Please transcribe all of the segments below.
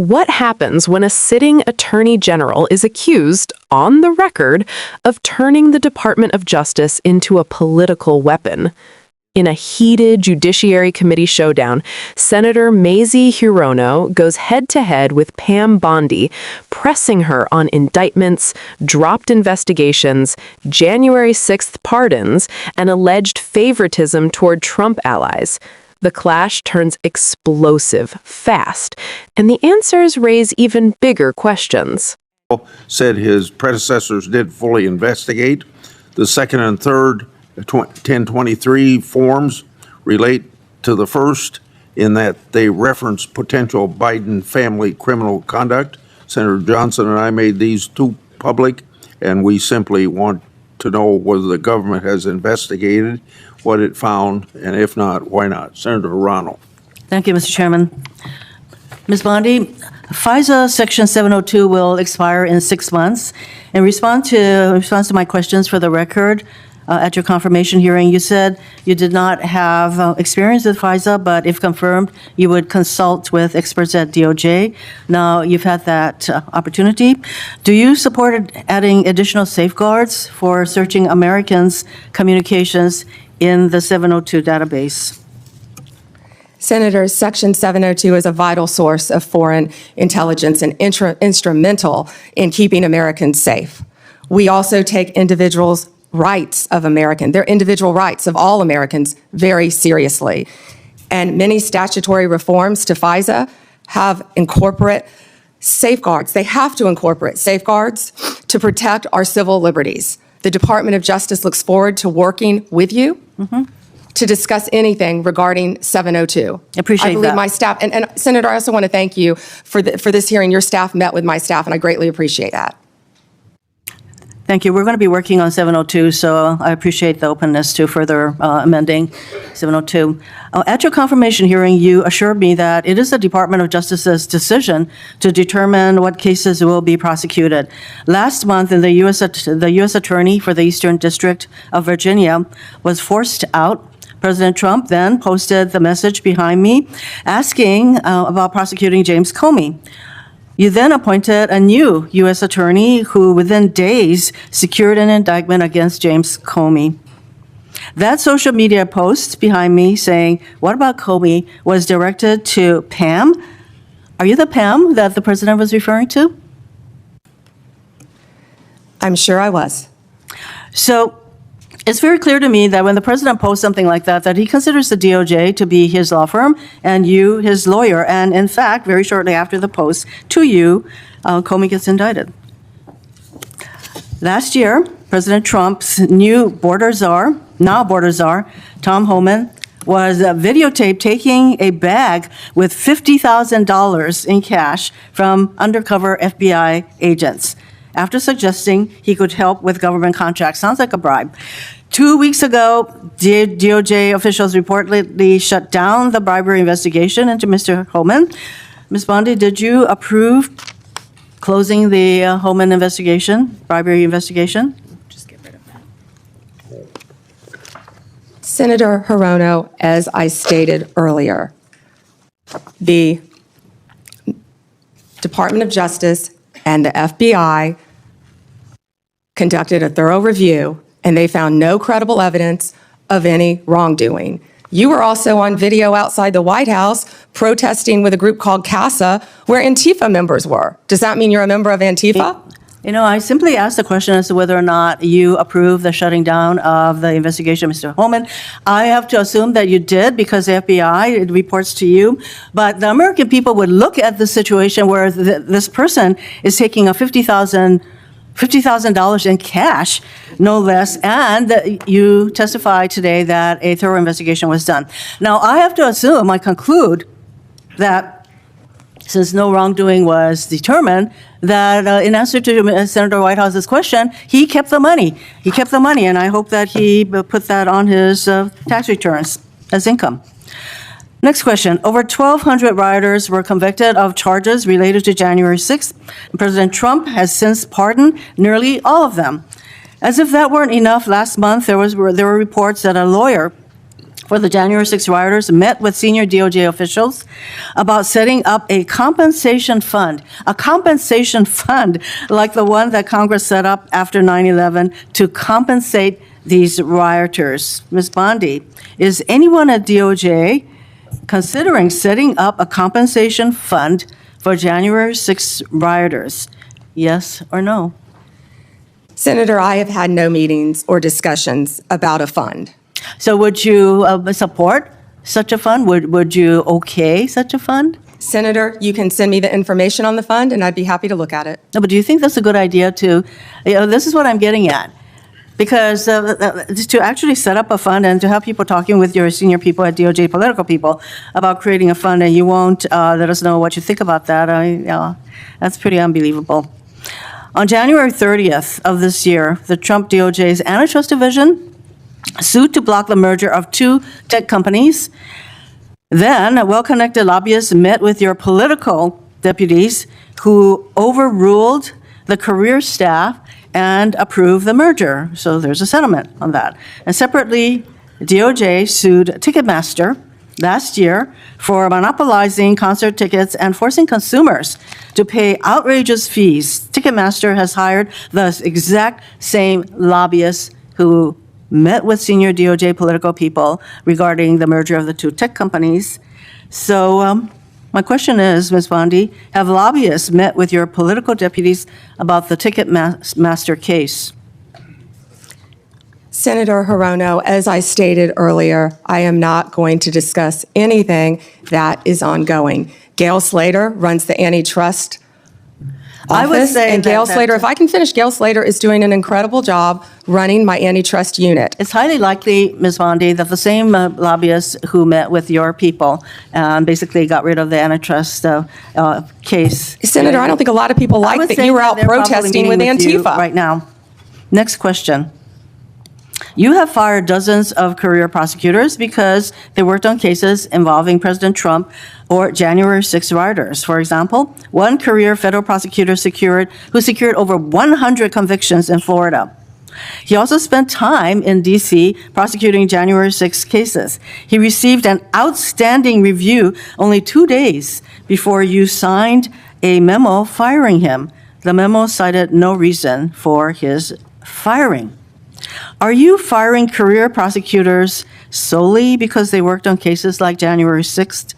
What happens when a sitting attorney general is accused, on the record, of turning the Department of Justice into a political weapon? In a heated Judiciary Committee showdown, Senator Mazie Hirono goes head-to-head with Pam Bondi, pressing her on indictments, dropped investigations, January 6th pardons, and alleged favoritism toward Trump allies. The clash turns explosive fast, and the answers raise even bigger questions. Said his predecessors did fully investigate. The second and third 1023 forms relate to the first in that they reference potential Biden family criminal conduct. Senator Johnson and I made these two public, and we simply want to know whether the government has investigated what it found, and if not, why not? Senator Hirono. Thank you, Mr. Chairman. Ms. Bondi, FISA Section 702 will expire in 6 months. In response to my questions for the record, at your confirmation hearing, you said you did not have experience with FISA, but if confirmed, you would consult with experts at DOJ. Now, you've had that opportunity. Do you support adding additional safeguards for searching Americans' communications in the 702 database? Senator, Section 702 is a vital source of foreign intelligence and instrumental in keeping Americans safe. We also take individuals' rights of their individual rights of all Americans very seriously. And many statutory reforms to FISA have incorporate safeguards. They have to incorporate safeguards to protect our civil liberties. The Department of Justice looks forward to working with you to discuss anything regarding 702. Appreciate I believe that. my staff, and Senator, I also want to thank you for this hearing. Your staff met with my staff, and I greatly appreciate that. Thank you. We're going to be working on 702, so I appreciate the openness to further amending 702. At your confirmation hearing, you assured me that it is the Department of Justice's decision to determine what cases will be prosecuted. Last month, the U.S. Attorney for the Eastern District of Virginia was forced out. President Trump then posted the message behind me asking about prosecuting James Comey. You then appointed a new U.S. attorney who within days secured an indictment against James Comey. That social media post behind me saying, "What about Comey?" was directed to Pam. Are you the Pam that the president was referring to? I'm sure I was. So it's very clear to me that when the president posts something like that, that he considers the DOJ to be his law firm and you his lawyer. And in fact, very shortly after the post to you, Comey gets indicted. Last year, President Trump's new border czar, Tom Holman, was videotaped taking a bag with $50,000 in cash from undercover FBI agents, after suggesting he could help with government contracts. Sounds like a bribe. 2 weeks ago, DOJ officials reportedly shut down the bribery investigation into Mr. Holman. Ms. Bondi, did you approve closing the Holman bribery investigation? Just get rid of that. Senator Hirono, as I stated earlier, the Department of Justice and the FBI conducted a thorough review, and they found no credible evidence of any wrongdoing. You were also on video outside the White House protesting with a group called CASA, where Antifa members were. Does that mean you're a member of Antifa? You know, I simply asked the question as to whether or not you approve the shutting down of the investigation of Mr. Holman. I have to assume that you did because the FBI it reports to you. But the American people would look at the situation where this person is taking a $50,000 in cash, no less, and you testify today that a thorough investigation was done. Now, I have to assume, I conclude that since no wrongdoing was determined, that in answer to Senator Whitehouse's question, he kept the money. He kept the money, and I hope that he put that on his tax returns as income. Next question. Over 1,200 rioters were convicted of charges related to January 6th. President Trump has since pardoned nearly all of them. As if that weren't enough, last month there were reports that a lawyer for the January 6 rioters met with senior DOJ officials about setting up a compensation fund like the one that Congress set up after 9/11 to compensate these rioters. Ms. Bondi, is anyone at DOJ considering setting up a compensation fund for January 6 rioters? Yes or no? Senator, I have had no meetings or discussions about a fund. So would you support such a fund? Would you okay such a fund? Senator, you can send me the information on the fund, and I'd be happy to look at it. No, but do you think that's a good idea to, this is what I'm getting at. Because to actually set up a fund and to have people talking with your senior people at DOJ, political people, about creating a fund, and you won't let us know what you think about that, that's pretty unbelievable. On January 30th of this year, the Trump DOJ's Antitrust Division sued to block the merger of two tech companies. Then, well-connected lobbyists met with your political deputies who overruled the career staff and approved the merger. So there's a settlement on that. And separately, DOJ sued Ticketmaster last year for monopolizing concert tickets and forcing consumers to pay outrageous fees. Ticketmaster has hired the exact same lobbyists who met with senior DOJ political people regarding the merger of the two tech companies. So my question is, Ms. Bondi, have lobbyists met with your political deputies about the Ticketmaster case? Senator Hirono, as I stated earlier, I am not going to discuss anything that is ongoing. Gail Slater runs the Antitrust I would office, say and Gail that- Slater, if I can finish, Gail Slater is doing an incredible job running my antitrust unit. It's highly likely, Ms. Bondi, that the same lobbyists who met with your people basically got rid of the antitrust case. Senator, I don't think a lot of people I like would that say you were out they're probably protesting with meeting you Antifa. right now. Next question. You have fired dozens of career prosecutors because they worked on cases involving President Trump or January 6 rioters. For example, one career federal prosecutor who secured over 100 convictions in Florida. He also spent time in D.C. prosecuting January 6 cases. He received an outstanding review only 2 days before you signed a memo firing him. The memo cited no reason for his firing. Are you firing career prosecutors solely because they worked on cases like January 6th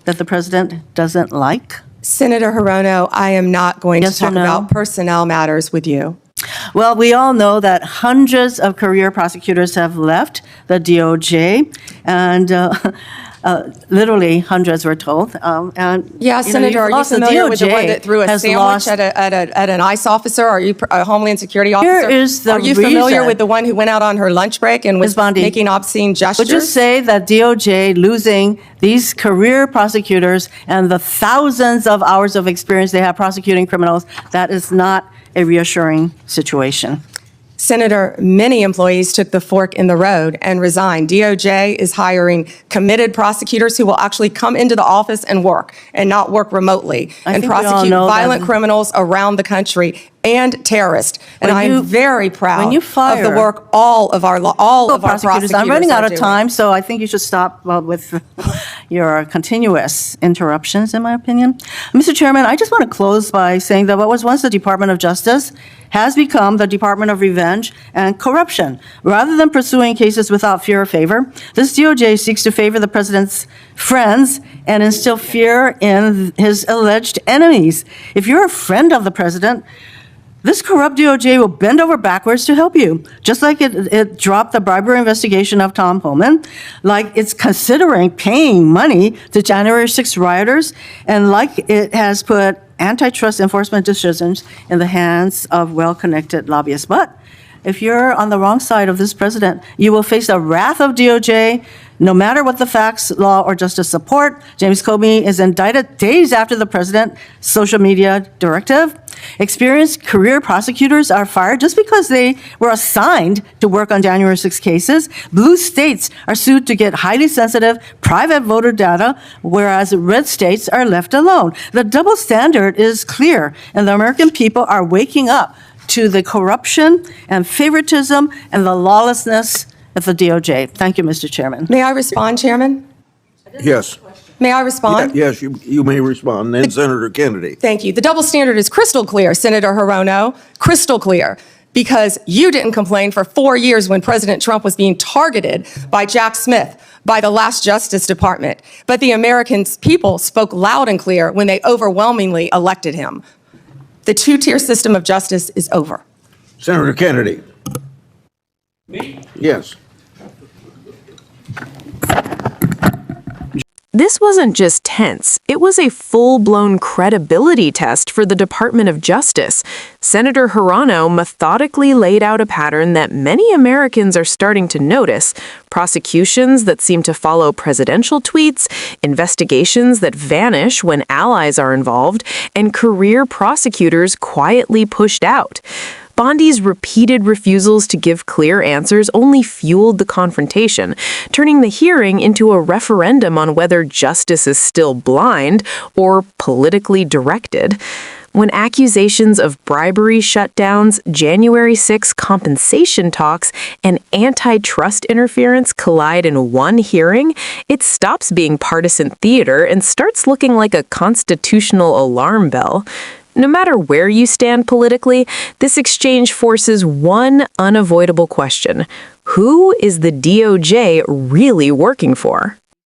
that the president doesn't like? Senator Hirono, I am not going Yes to or talk no? about personnel matters with you. Well, we all know that hundreds of career prosecutors have left the DOJ, and literally hundreds, we're told. Yeah, Senator, are you familiar with the one that threw a sandwich at an ICE officer? Are you a Homeland Security officer? is the Are you familiar reason. with the one who went out on her lunch break and was Ms. Bondi, making obscene gestures? Would you say that DOJ losing these career prosecutors and the thousands of hours of experience they have prosecuting criminals, that is not a reassuring situation? Senator, many employees took the fork in the road and resigned. DOJ is hiring committed prosecutors who will actually come into the office and work, and not work remotely, and think we all prosecute know violent that- criminals around the country and terrorists. And When I you- am very proud when you of the fire- work all of our prosecutors I'm running out are of doing. time, so I think you should stop with your continuous interruptions, in my opinion. Mr. Chairman, I just want to close by saying that what was once the Department of Justice has become the Department of Revenge and Corruption. Rather than pursuing cases without fear or favor, this DOJ seeks to favor the president's friends and instill fear in his alleged enemies. If you're a friend of the president, this corrupt DOJ will bend over backwards to help you, just like it dropped the bribery investigation of Tom Holman, like it's considering paying money to January 6 rioters, and like it has put antitrust enforcement decisions in the hands of well-connected lobbyists. But if you're on the wrong side of this president, you will face the wrath of DOJ, no matter what the facts, law, or justice support. James Comey is indicted days after the president's social media directive. Experienced career prosecutors are fired just because they were assigned to work on January 6 cases. Blue states are sued to get highly sensitive private voter data, whereas red states are left alone. The double standard is clear, and the American people are waking up to the corruption and favoritism and the lawlessness at the DOJ. Thank you, Mr. Chairman. May I respond, Chairman? Yes. May I respond? Yes, you may respond. Then Senator Kennedy. Thank you. The double standard is crystal clear, Senator Hirono, crystal clear, because you didn't complain for 4 years when President Trump was being targeted by Jack Smith, by the last Justice Department. But the American people spoke loud and clear when they overwhelmingly elected him. The two-tier system of justice is over. Senator Kennedy. Me? Yes. This wasn't just tense, it was a full-blown credibility test for the Department of Justice. Senator Hirono methodically laid out a pattern that many Americans are starting to notice: prosecutions that seem to follow presidential tweets, investigations that vanish when allies are involved, and career prosecutors quietly pushed out. Bondi's repeated refusals to give clear answers only fueled the confrontation, turning the hearing into a referendum on whether justice is still blind or politically directed. When accusations of bribery shutdowns, January 6 compensation talks, and antitrust interference collide in one hearing, it stops being partisan theater and starts looking like a constitutional alarm bell. No matter where you stand politically, this exchange forces one unavoidable question: who is the DOJ really working for?